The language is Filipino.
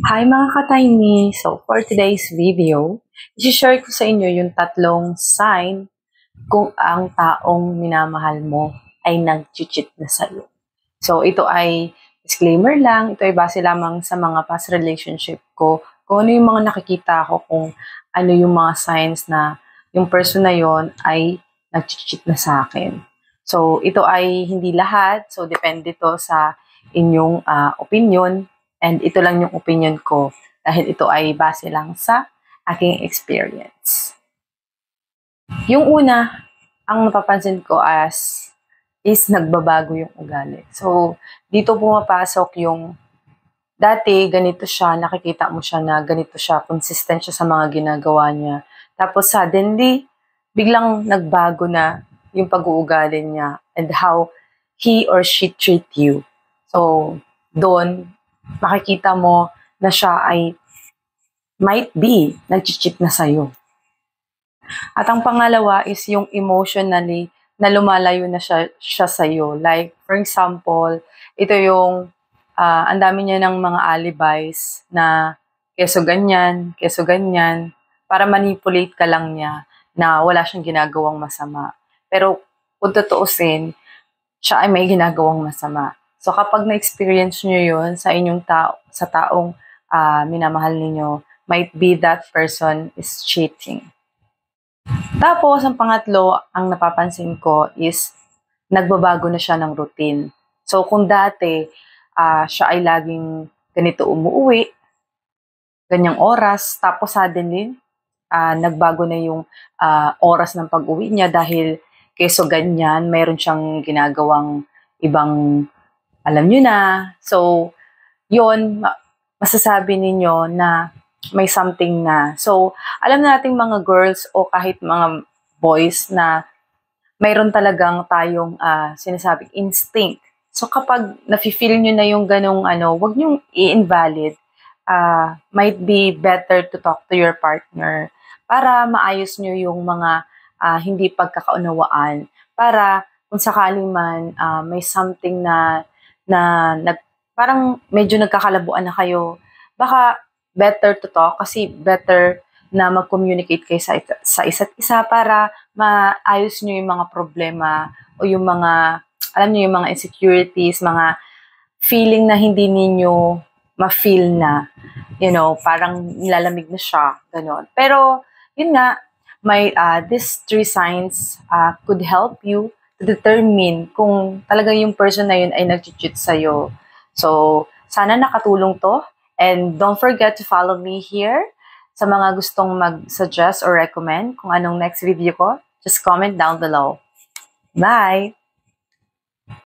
Hi mga ka-tiny! So, for today's video, i-share ko sa inyo yung tatlong sign kung ang taong minamahal mo ay nag-cheat na sa'yo. So, ito ay disclaimer lang. Ito ay base lamang sa mga past relationship ko. Kung ano yung mga nakikita ko, kung ano yung mga signs na yung person na yon ay nag-cheat na sa akin. So, ito ay hindi lahat. So, depende to sa inyong opinion. And ito lang yung opinion ko dahil ito ay base lang sa aking experience. Yung una, ang napapansin ko is nagbabago yung ugali. So, dito pumapasok yung dati ganito siya, nakikita mo siya na ganito siya, consistent siya sa mga ginagawa niya. Tapos suddenly, biglang nagbago na yung pag-uugali niya and how he or she treat you. So, doon, makikita mo na siya ay might be nag-cheat na sa'yo. At ang pangalawa is yung emotionally na lumalayo na siya sa'yo. Like, for example, ito yung ang dami niya ng mga alibis na keso ganyan, para manipulate ka lang niya na wala siyang ginagawang masama. Pero kung tutuusin, siya ay may ginagawang masama. So kapag na-experience nyo yun sa inyong sa taong minamahal ninyo, might be that person is cheating. Tapos, ang pangatlo, ang napapansin ko is nagbabago na siya ng routine. So kung dati, siya ay laging ganito umuwi, ganyang oras, tapos suddenly, nagbago na yung oras ng pag-uwi niya dahil keso ganyan, mayroon siyang ginagawang ibang alam nyo na. So, yun, masasabi ninyo na may something na. So, alam nating mga girls o kahit mga boys na mayroon talagang tayong sinasabing instinct. So, kapag nafe-feel nyo na yung ganong wag nyong i-invalid. Might be better to talk to your partner para maayos nyo yung mga hindi pagkakaunawaan. Para kung sakali man may something na parang medyo nagkakalabuan na kayo, baka better to talk kasi better na mag-communicate kayo sa isa't isa para maayos nyo yung mga problema o yung mga, alam nyo yung mga insecurities, mga feeling na hindi ninyo ma-feel na, parang nilalamig na siya, gano'n. Pero, yun nga, these three signs could help you to determine kung talaga yung person na yun ay nag-cheat sa'yo. So, sana nakatulong to. And don't forget to follow me here. Sa mga gustong mag-suggest or recommend kung anong next video ko, just comment down below. Bye!